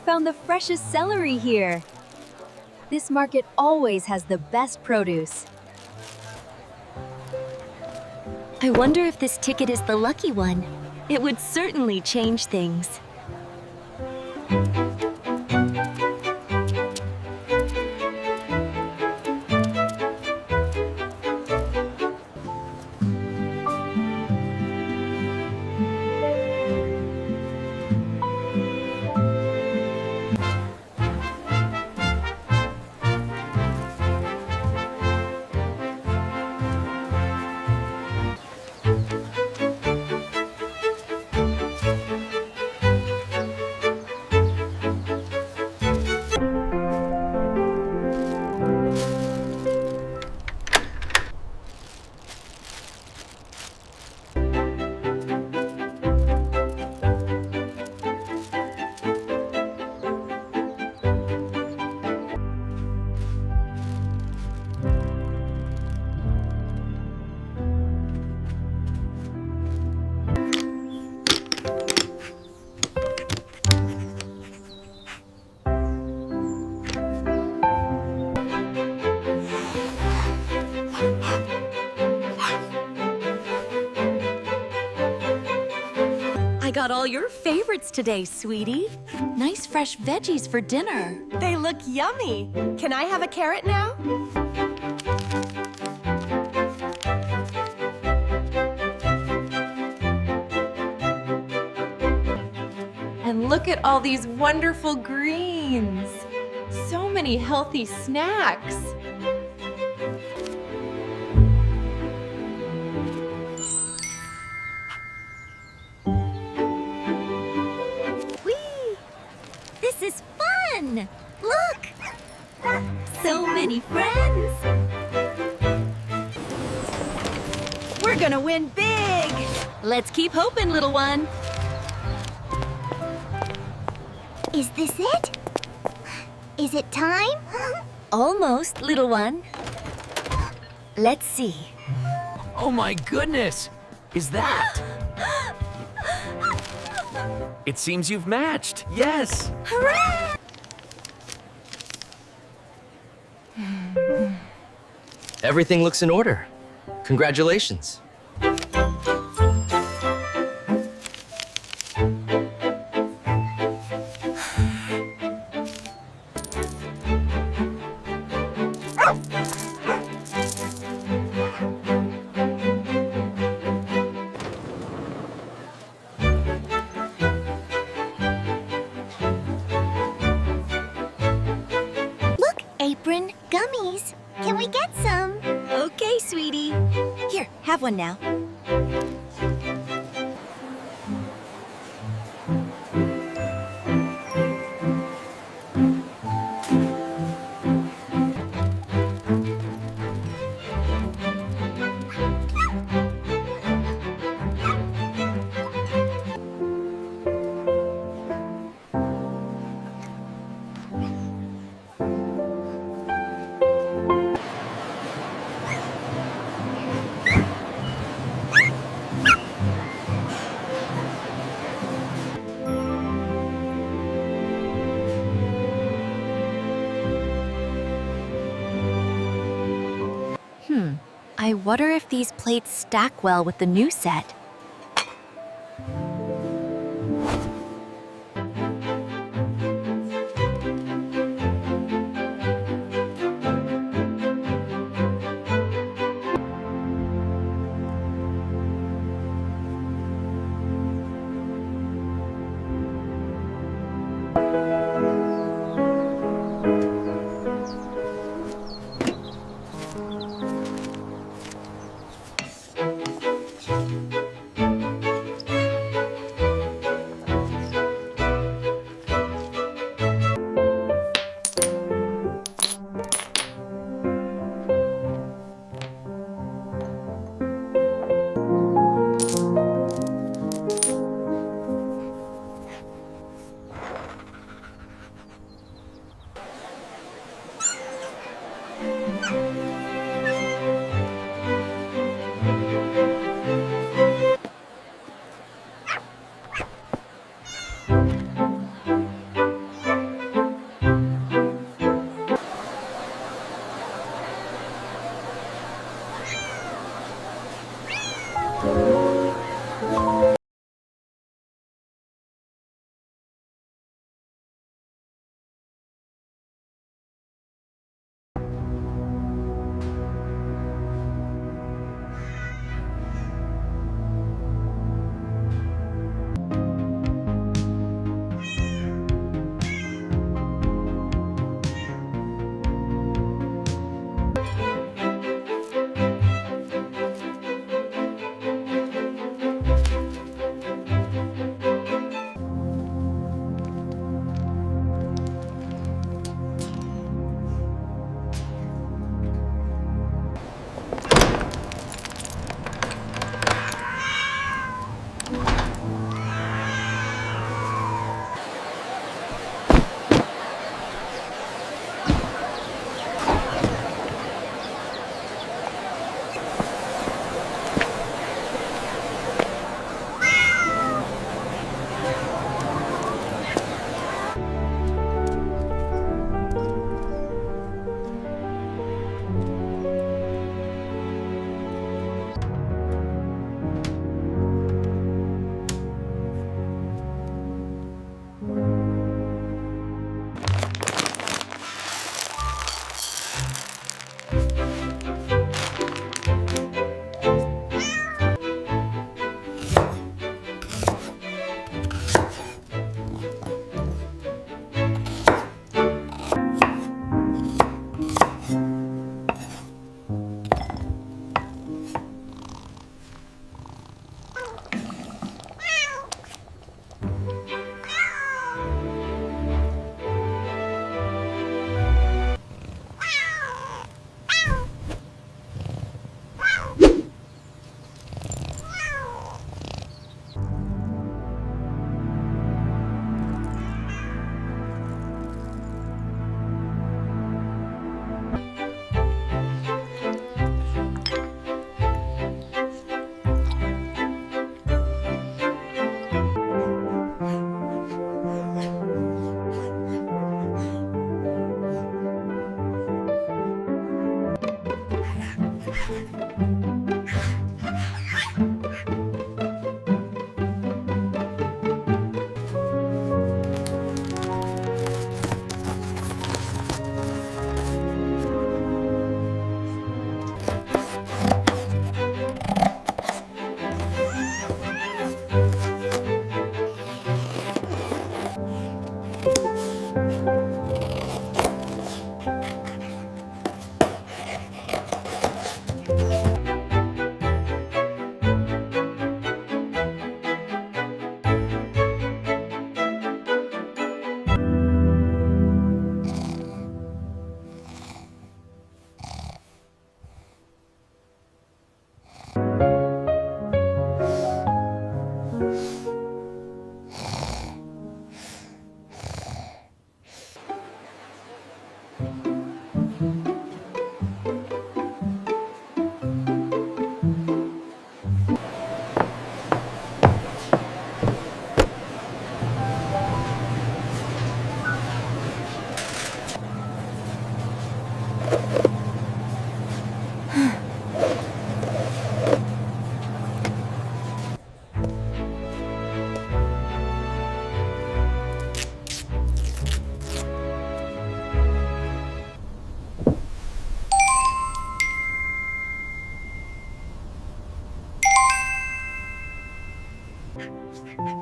found the freshest celery here. This market always has the best produce. I wonder if this ticket is the lucky one. It would certainly change things. I got all your favorites today, sweetie. Nice fresh veggies for dinner. They look yummy. Can I have a carrot now? And look at all these wonderful greens. So many healthy snacks. This is fun! Look! So many friends! We're gonna win big! Let's keep hoping, little one. Is this it? Is it time? Almost, little one. Let's see. Oh my goodness! Is that? It seems you've matched. Yes! Hooray! Everything looks in order. Congratulations. Look, Apron, gummies. Can we get some? Okay, sweetie. Here, have one now. I wonder if these plates stack well with the new set.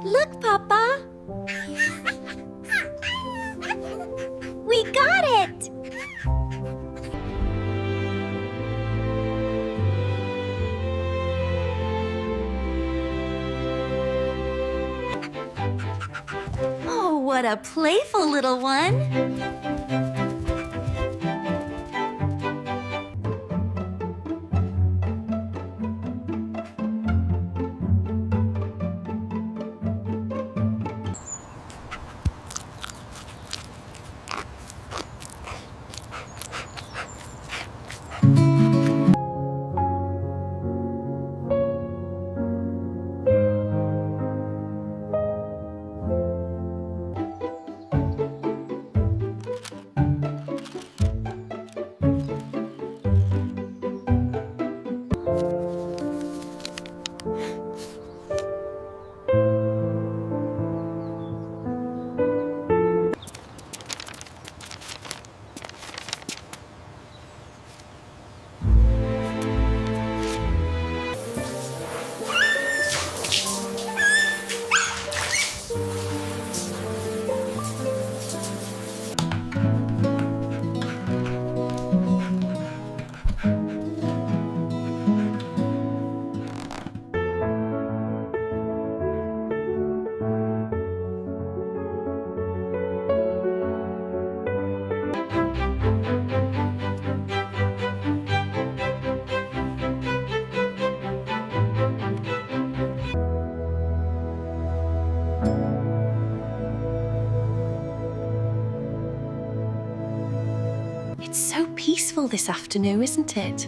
Look, Papa. We got it! Oh, what a playful little one. It's so peaceful this afternoon, isn't it?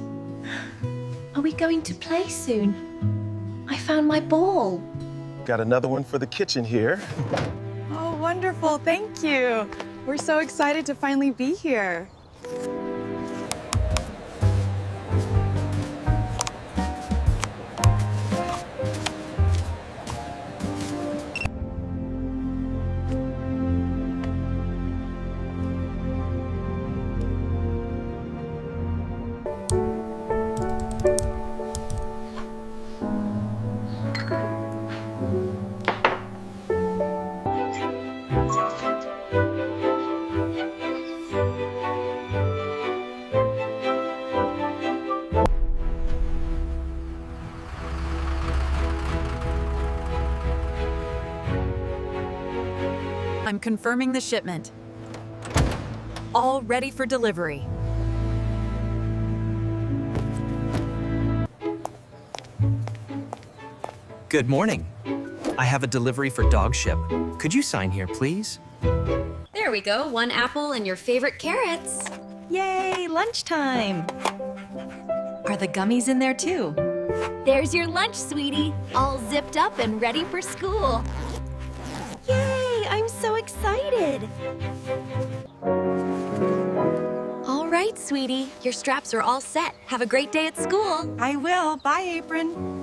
Are we going to play soon? I found my ball. Got another one for the kitchen here. Oh, wonderful. Thank you. We're so excited to finally be here. I'm confirming the shipment. All ready for delivery. Good morning. I have a delivery for dog ship. Could you sign here, please? There we go, 1 apple and your favorite carrots. Yay, lunchtime. Are the gummies in there too? There's your lunch, sweetie. All zipped up and ready for school. Yay, I'm so excited. All right, sweetie. Your straps are all set. Have a great day at school. I will. Bye, Apron.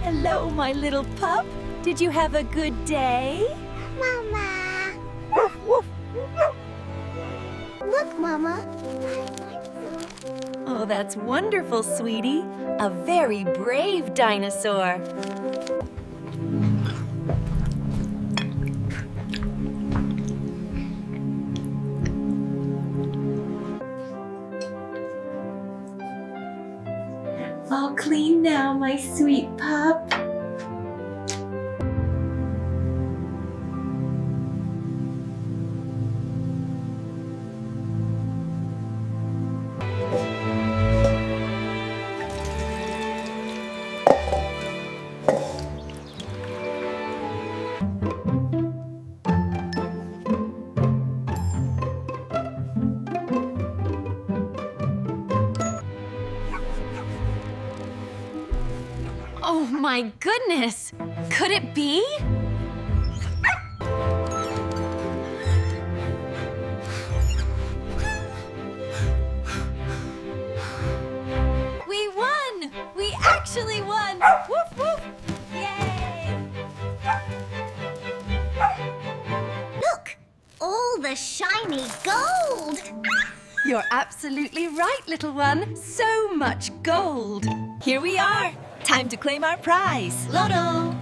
Hello, my little pup. Did you have a good day? Mama. Look, Mama. Oh, that's wonderful, sweetie. A very brave dinosaur. All clean now, my sweet pup. my goodness! Could it be? We won! We actually won! Woof woof! Yay! Look! All the shiny gold! You're absolutely right, little one. So much gold. Here we are. Time to claim our prize. Lotto!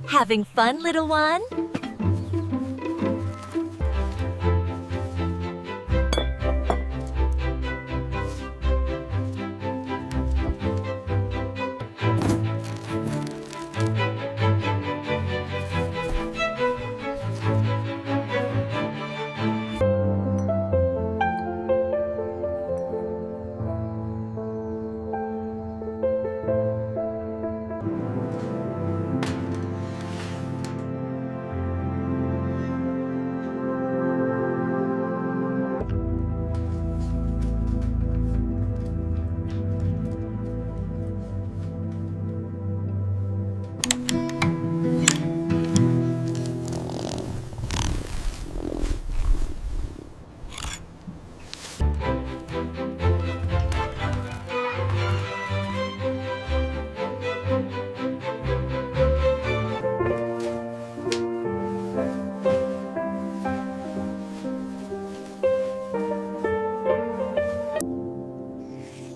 Having fun, little one?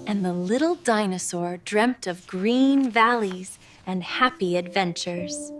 And the little dinosaur dreamt of green valleys and happy adventures.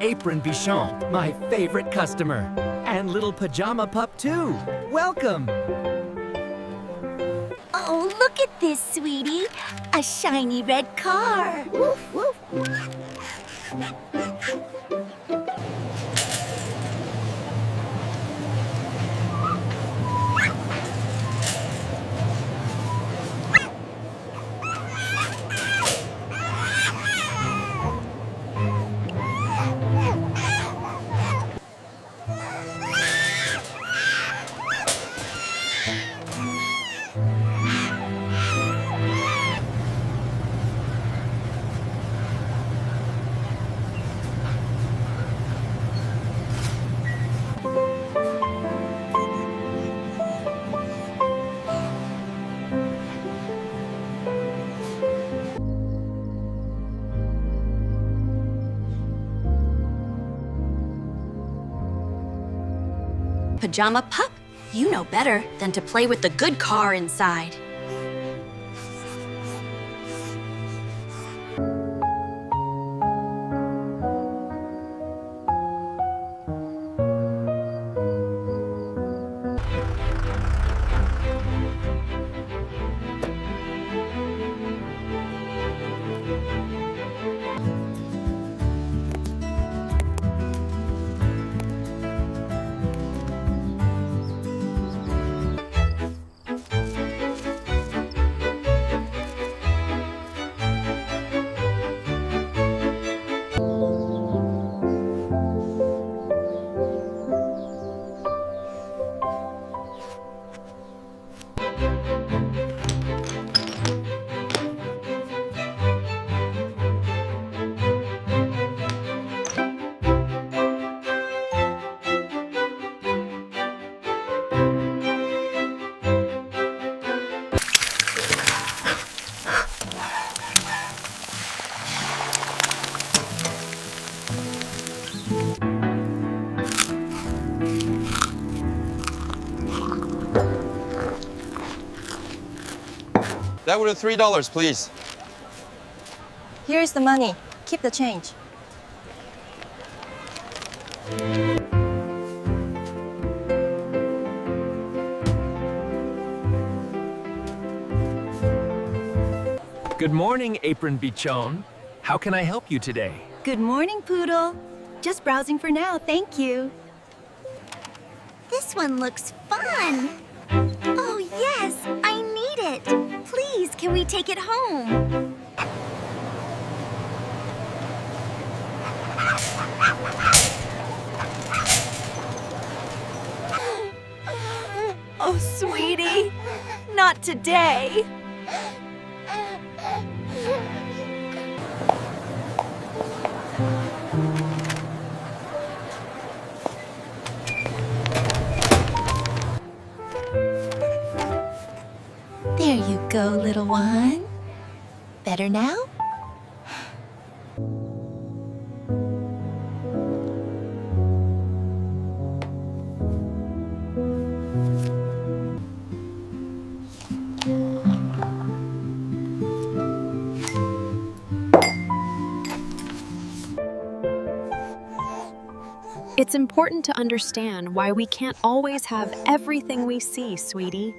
Apron Bichon, my favorite customer. And little pajama pup too. Welcome. Oh, look at this, sweetie. A shiny red car. Woof, woof. Pajama pup, you know better than to play with the good car inside. That would have $3, please. Here's the money. Keep the change. Good morning, Apron Bichon. How can I help you today? Good morning, Poodle. Just browsing for now, thank you. This one looks fun. Oh, yes, I need it. Please, can we take it home? Oh, sweetie, not today. There you go, little one. Better now? It's important to understand why we can't always have everything we see, sweetie.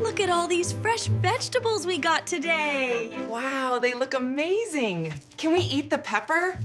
Look at all these fresh vegetables we got today. Wow, they look amazing. Can we eat the pepper?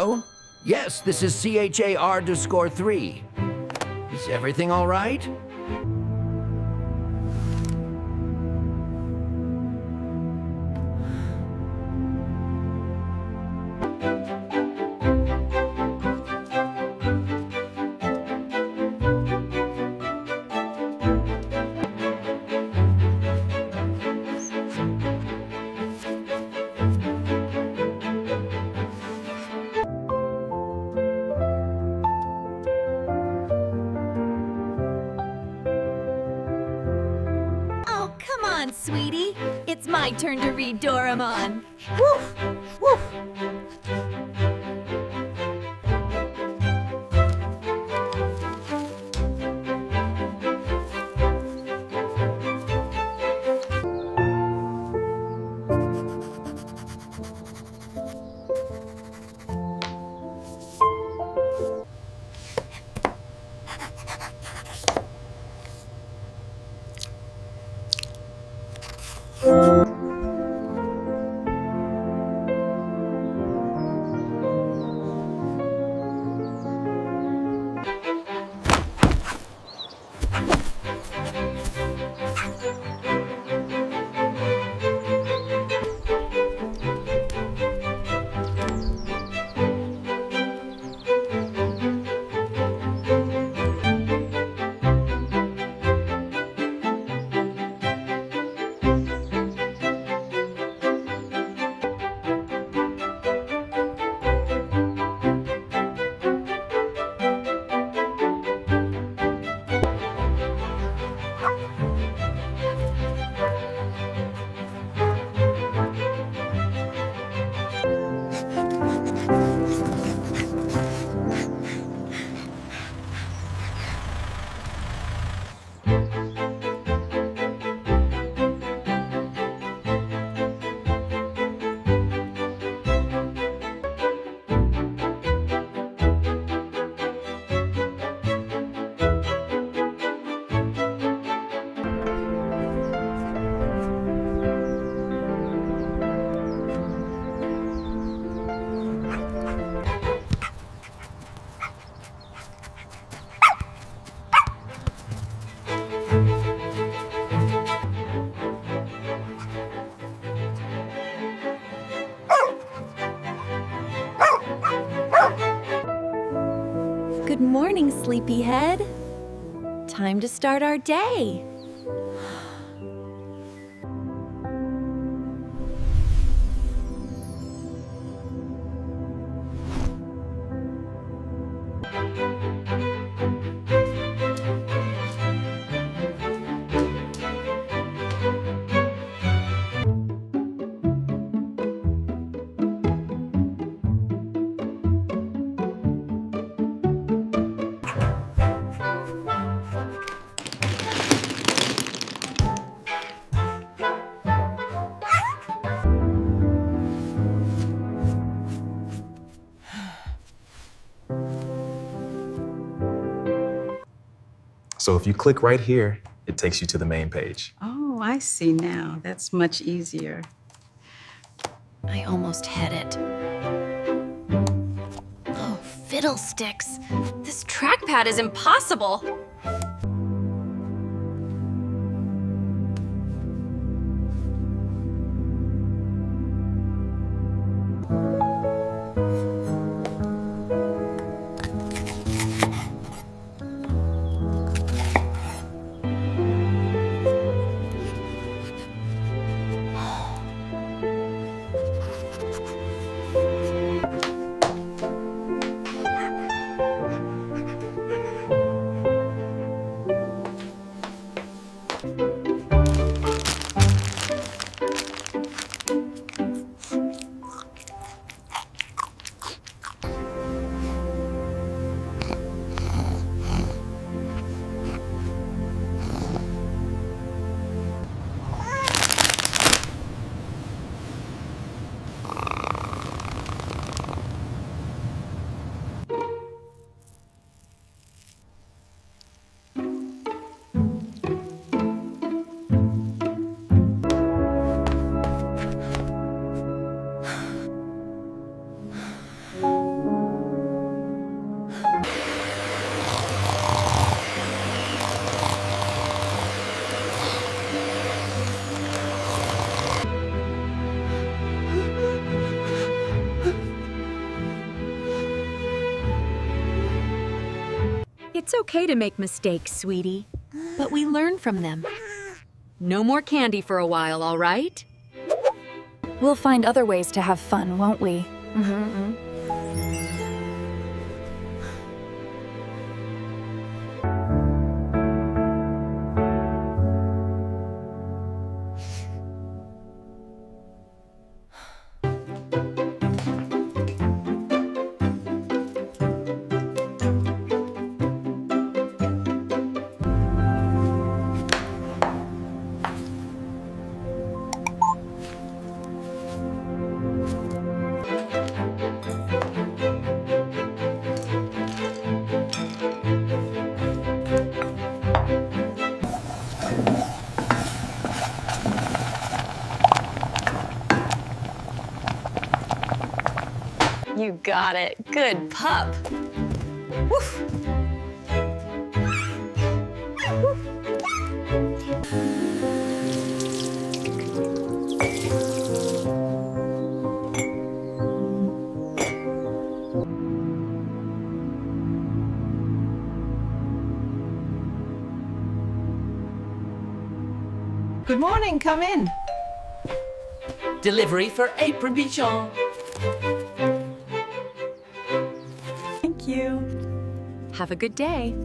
Hello? Yes, this is CHAR_3. Is everything all right? Oh, come on, sweetie. It's my turn to read Doraemon. Woof! Woof! Good morning, sleepyhead. Time to start our day. So if you click right here, it takes you to the main page. Oh, I see now. That's much easier. I almost had it. Oh, fiddlesticks. This trackpad is impossible. okay to make mistakes, sweetie, but we learn from them. No more candy for a while, all right? We'll find other ways to have fun, won't we? You got it. Good pup. Woof. Good morning, come in. Delivery for April Bichon. Thank you. Have a good day.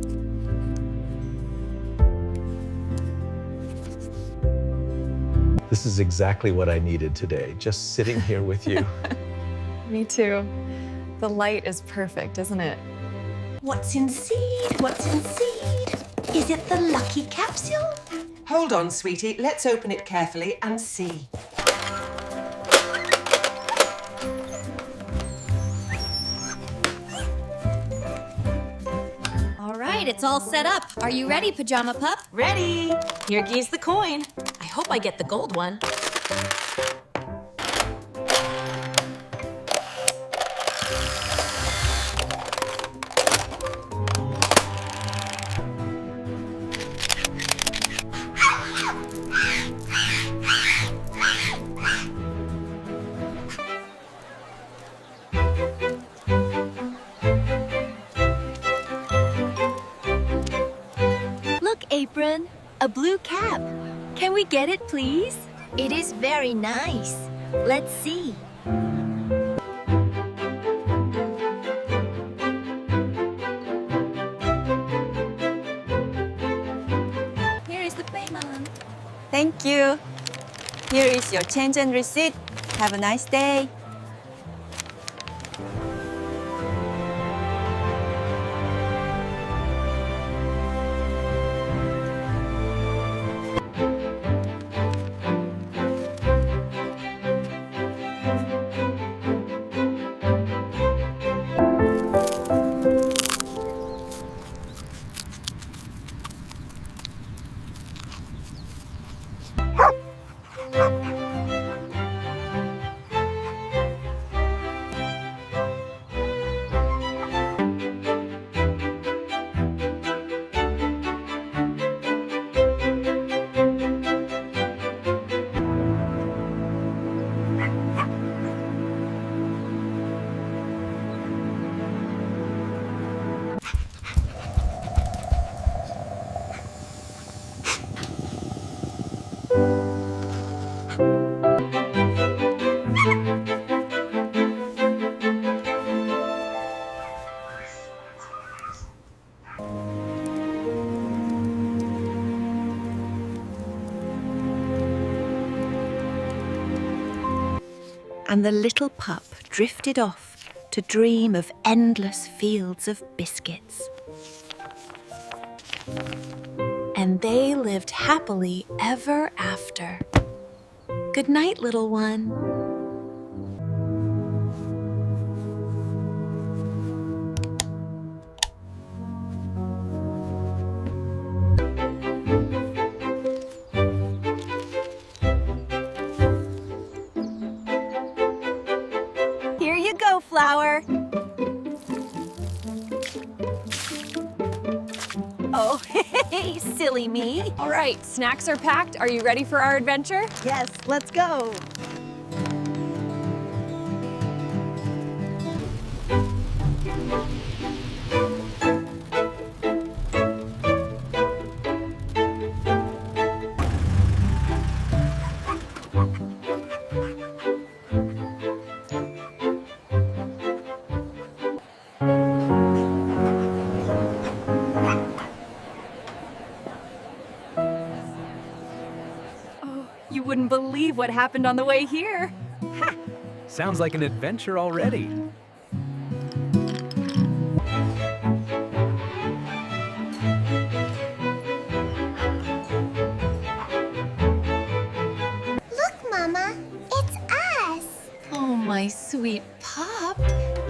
This is exactly what I needed today, just sitting here with you. Me too. The light is perfect, isn't it? What's in seed? What's in seed? Is it the lucky capsule? Hold on, sweetie. Let's open it carefully and see. All right, it's all set up. Are you ready, Pajama Pup? Ready. Here gees the coin. I hope I get the gold one. Look, Apron, a blue cap. Can we get it, please? It is very nice. Let's see. Here is the payment. Thank you. Here is your change and receipt. Have a nice day. And the little pup drifted off to dream of endless fields of biscuits. And they lived happily ever after. Good night, little one. Here you go, Flower. Oh, hey, silly me. All right, snacks are packed. Are you ready for our adventure? Yes, let's go. couldn't believe what happened on the way here. Sounds like an adventure already. Look, Mama, it's us. Oh, my sweet pup.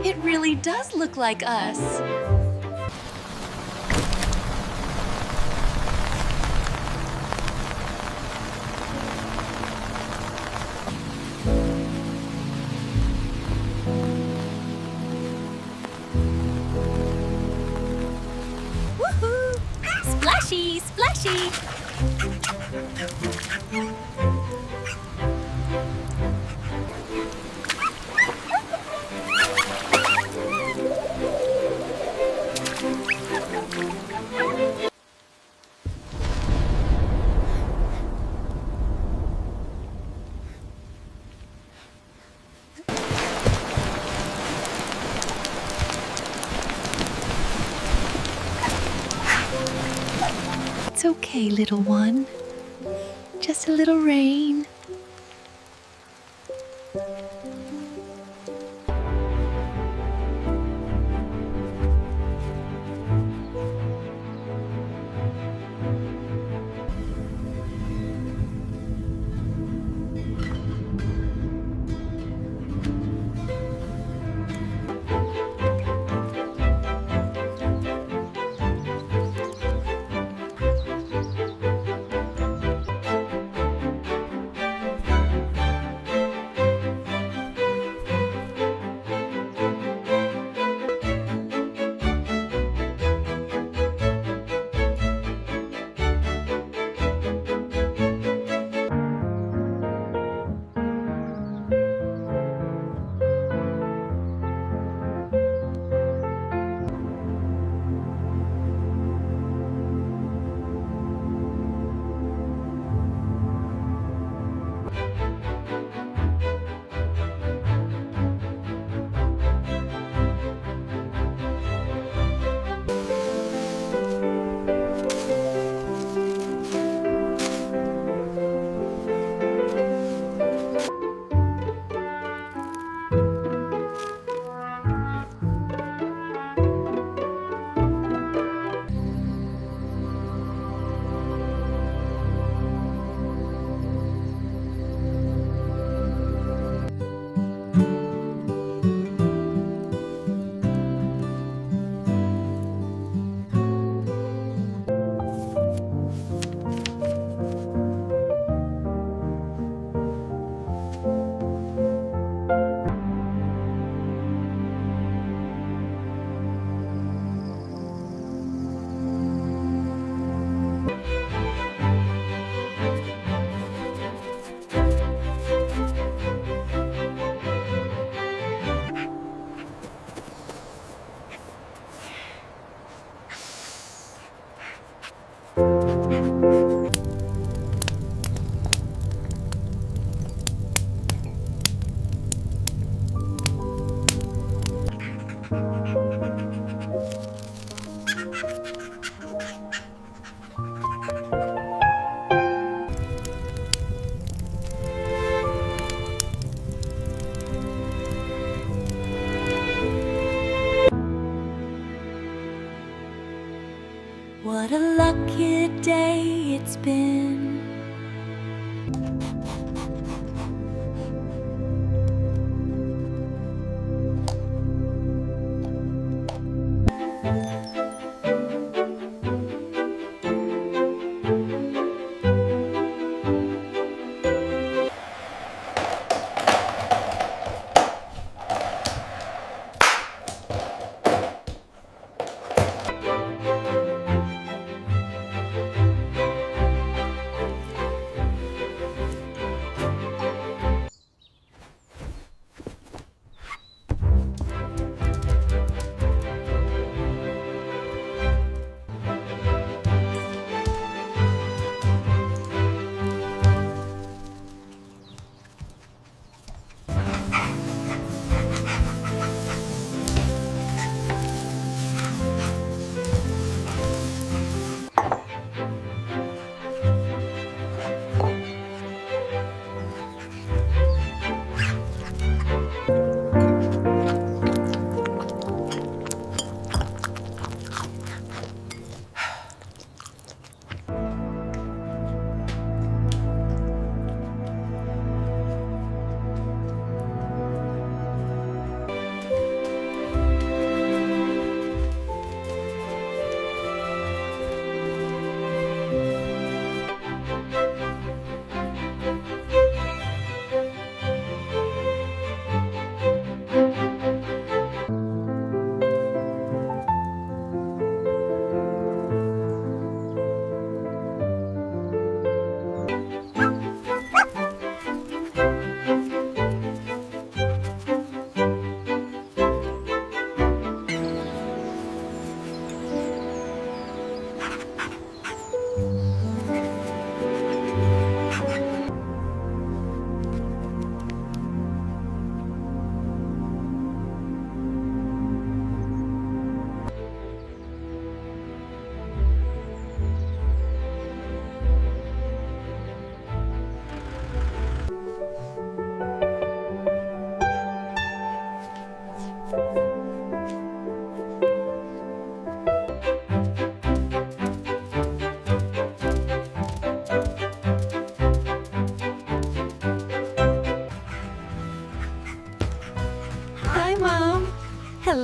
It really does look like us. Woohoo! Splashy, splashy. It's okay, little one. Just a little rain. What a lucky day it's been.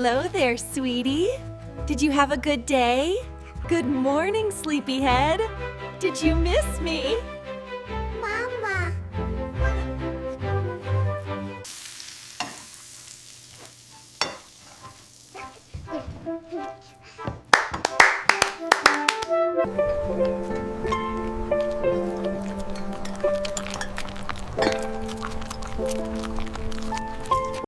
Hello there, sweetie. Did you have a good day? Good morning, sleepyhead. Did you miss me?